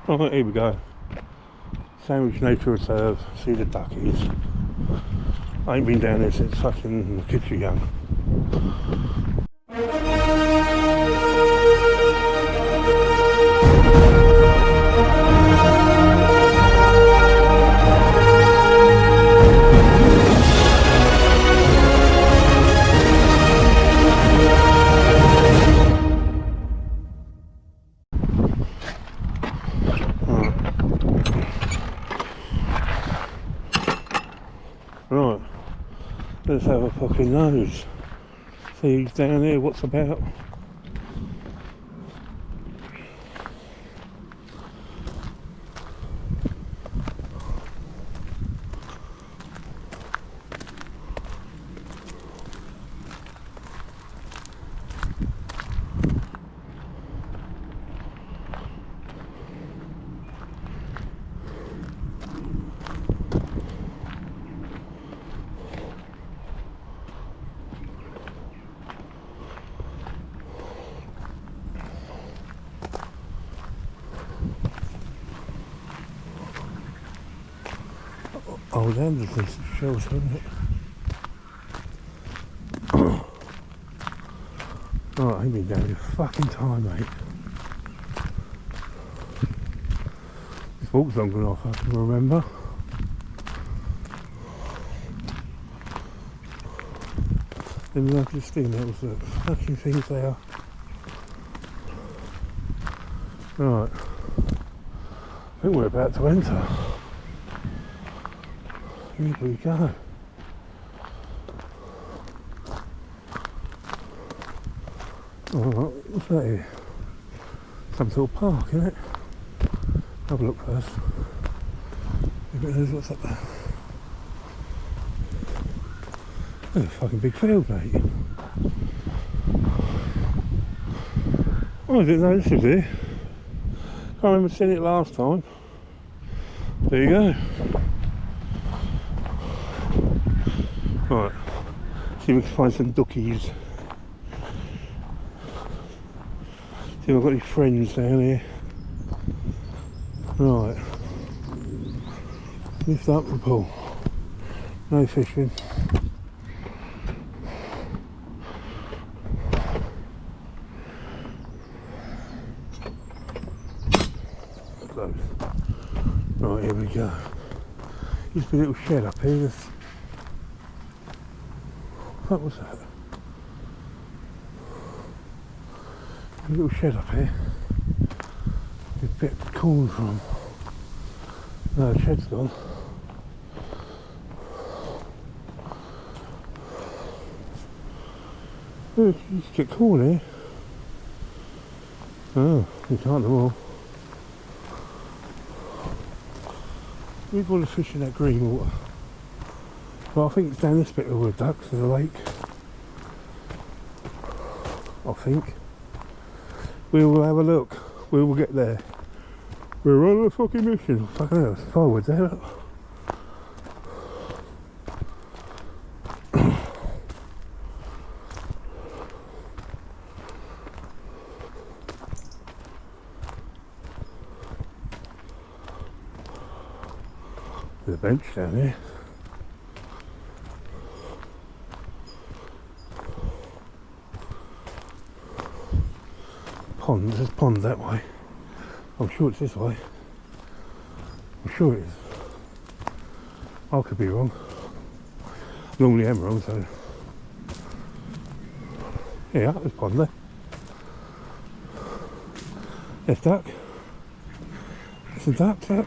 Alright, here we go. Sandwich Nature Reserve, see the duckies. I ain't been down there since fucking the kids were young. Right, let's have a fucking nose. See who's down here, what's about. Old Anderson's shelter, isn't it? Right, I've been down here fucking time, mate. This walk's longer than I fucking remember. Let me have this thing, there was the fucking things there. Right. I think we're about to enter. Here we go. Alright, what's that here? Some sort of park, isn't it? Have a look first. Maybe there's what's up there. There's a fucking big field, mate. Oh, I didn't know this was here. Can't remember seeing it last time. There you go. Right, see if we can find some duckies. See if I've got any friends down here. Right, lift up the pool. No fishing. Close. Right, here we go. Used to be a little shed up here. What was that? A little shed up here. A bit of corn from. No, the shed's gone. Oh, you can get corn here. Oh, you can't do all. We've got to fish in that green water. Well, I think it's down this bit of the ducks of the lake. I think. We will have a look. We will get there. We're on a fucking mission. Fucking hell, it's forward there. Look. There's a bench down here. Pond, there's a pond that way. I'm sure it's this way. I'm sure it is. I could be wrong. Normally am wrong, so. Yeah, there's a pond there. There's duck. There's some ducks up.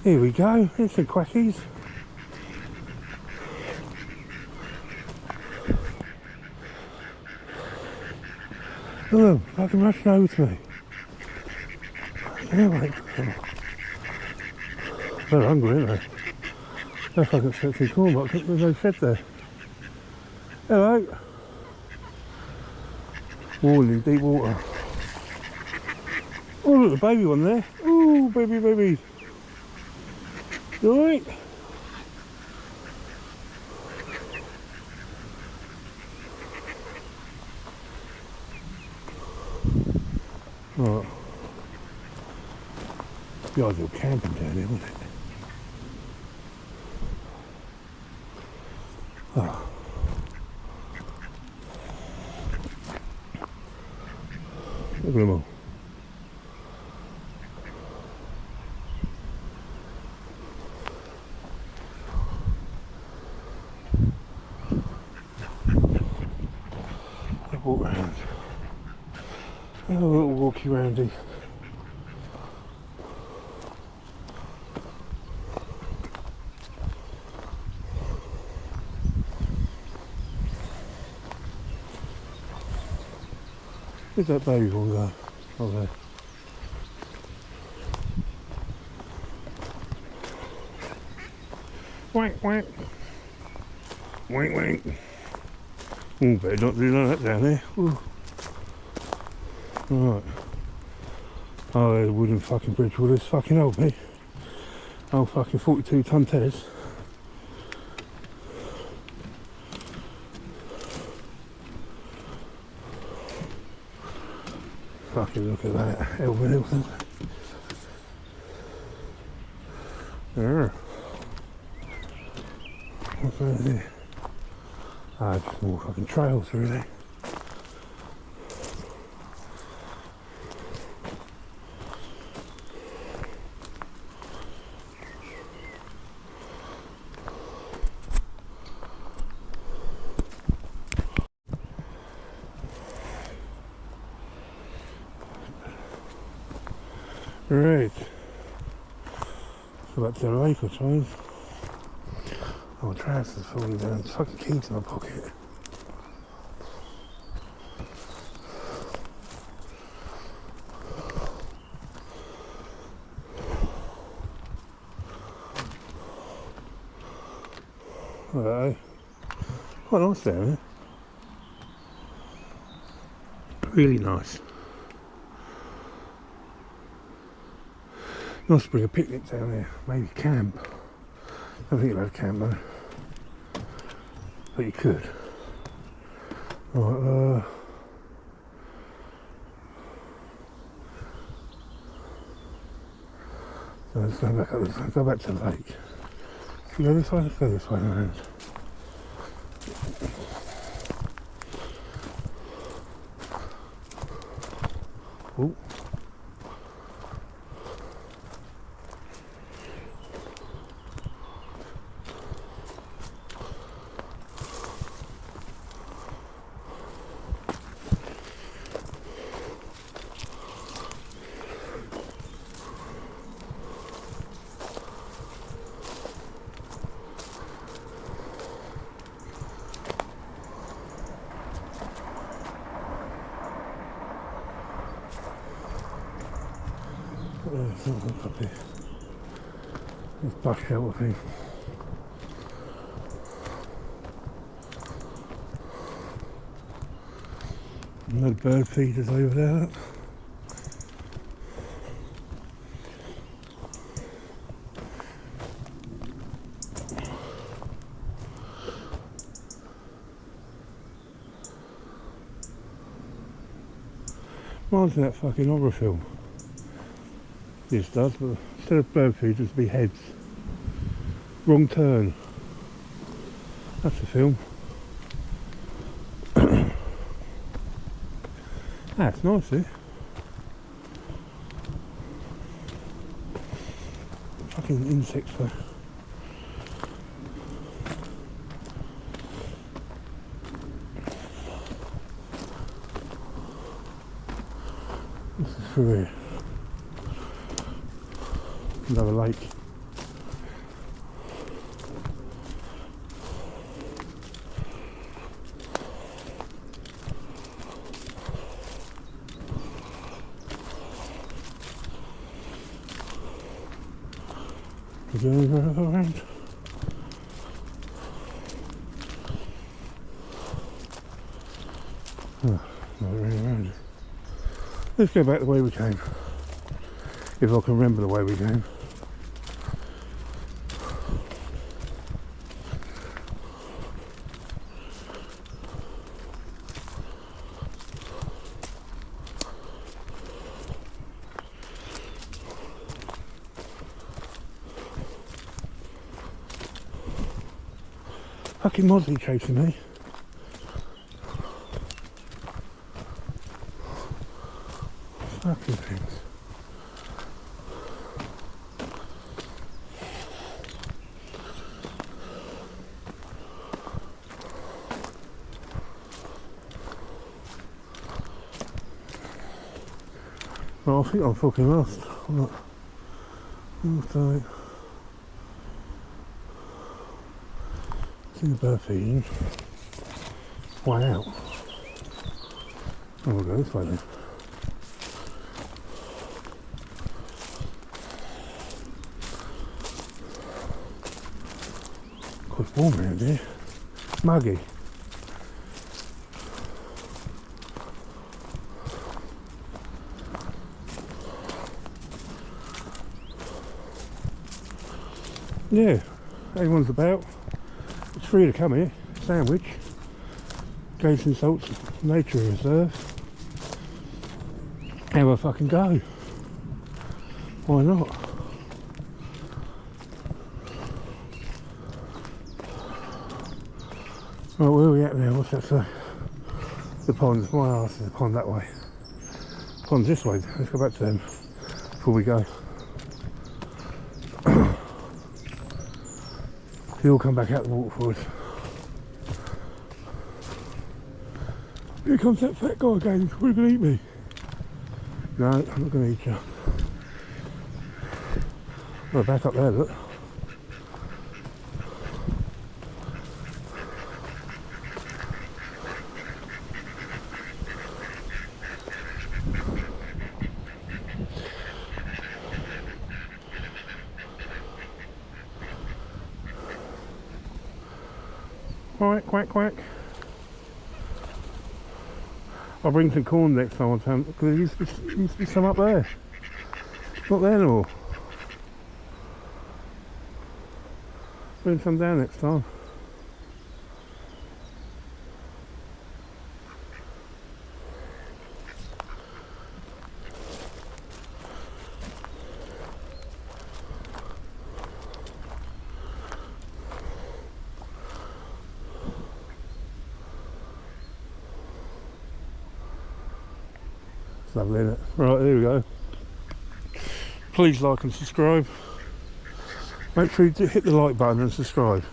Here we go, there's some quackies. Look at them, fucking rushing over to me. Yeah, mate. They're hungry, aren't they? They're fucking expecting corn, but there's no shed there. Hello. Warning, deep water. Oh, look, the baby one there. Ooh, baby, baby. You alright? Right. Be ideal camping down here, wouldn't it? Oh. Look at them all. Let's walk around. Have a little walkie roundy. Where's that baby one go? Oh, there. Wank, wank. Wank, wank. Oh, better not do that down there. Ooh. Right. Oh, there's a wooden fucking bridge. Well, this fucking old me. Old fucking 42 ton Tez. Fucking look at that. Elvin Hilton. Yeah. What's over there? Ah, just more fucking trails really. Right. Go back to the lake, I suppose. Oh, my trousers falling down. It's fucking keys in my pocket. Alright. Quite nice down here. Really nice. Nice to bring a picnic down there. Maybe camp. I don't think you'll have camp though. But you could. Right, so let's go back up this way. Go back to the lake. Should we go this way? Let's go this way around. Oh. Look up here. This bush shelter thing. No bird feeders over there. Look. Reminds me of that fucking horror film. This does, but instead of bird feeders, it'd be heads. Wrong Turn. That's the film. That's nice, eh? Fucking insects though. This is through here. Another lake. Is there any around? Oh, not really around. Let's go back the way we came. If I can remember the way we came. Fucking Mozzie chasing me. Fucking things. Well, I think I'm fucking lost. I'm not. So, it's in the bird feeding. Wow. Oh, we'll go this way then. Quite warm around here. Muggy. Yeah, everyone's about. It's free to come here. Sandwich. Gates and Salts Nature Reserve. Have a fucking go. Why not? Right, where are we at now? What's that say? The ponds. My arse is the pond that way. Pond's this way. Let's go back to them before we go. They all come back out the waterfalls. Here comes that fat guy again. We're going to eat me. No, I'm not going to eat you. Well, back up there, look. Alright, quack quack. I'll bring some corn next time, because there used to be some up there. Not there no more. Bring some down next time. Lovely, isn't it? Right, there we go. Please like and subscribe. Make sure you hit the like button and subscribe.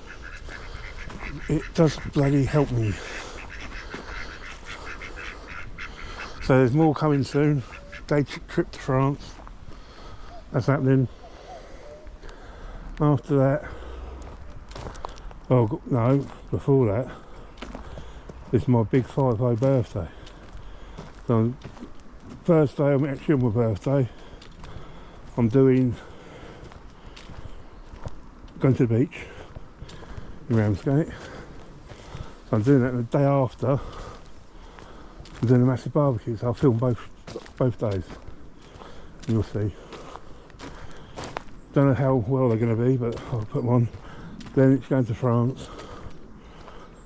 It does bloody help me. So there's more coming soon. Day trip to France. That's happening. After that, oh no, before that, it's my big 5-0 birthday. So first day I'm actually on my birthday. I'm going to the beach in Ramsgate. So I'm doing that, and the day after I'm doing a massive barbecue, so I'll film both days. You'll see. Don't know how well they're going to be, but I'll put them on. Then it's going to France.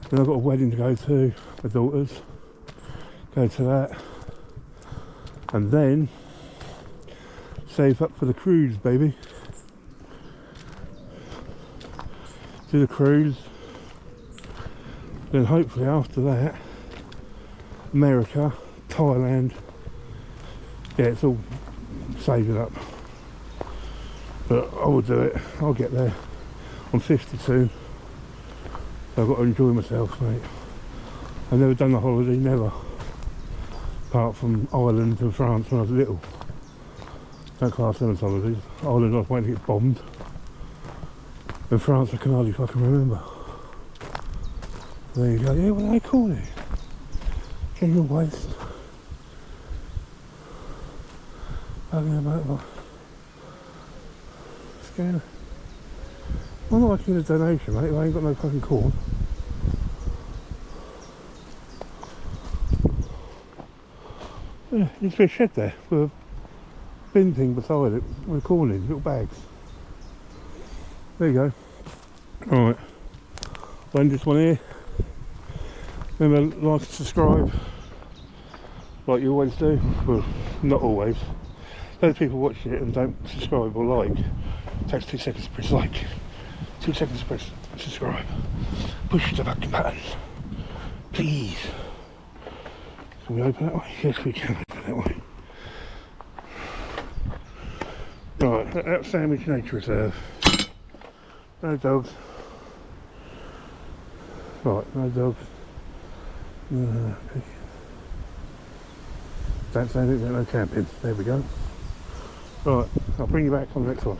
Then I've got a wedding to go to, my daughter's. Go to that. And then save up for the cruise, baby. Do the cruise. Then hopefully after that, America, Thailand. Yeah, it's all saving up. But I will do it. I'll get there. I'm 52. So I've got to enjoy myself, mate. I've never done a holiday, never. Apart from Ireland and France when I was little. Don't class them as holidays. Ireland I was waiting to get bombed. And France I can hardly fucking remember. There you go. Yeah, what do they call it? General waste. Bugging about what? Scary. I'm not making a donation, mate. I ain't got no fucking corn. Yeah, used to be a shed there with a bin thing beside it with corn in, little bags. There you go. Alright, I'll end this one here. Remember, like and subscribe, like you always do. Well, not always. Those people watching it and don't subscribe or like, it takes 2 seconds to press like, 2 seconds to press subscribe. Push the fucking button. Please. Can we open that way? Yes, we can open that way. Right, that's Sandwich Nature Reserve. No dogs. Right, no dogs. Don't say anything about no camping. There we go. Right, I'll bring you back on the next one.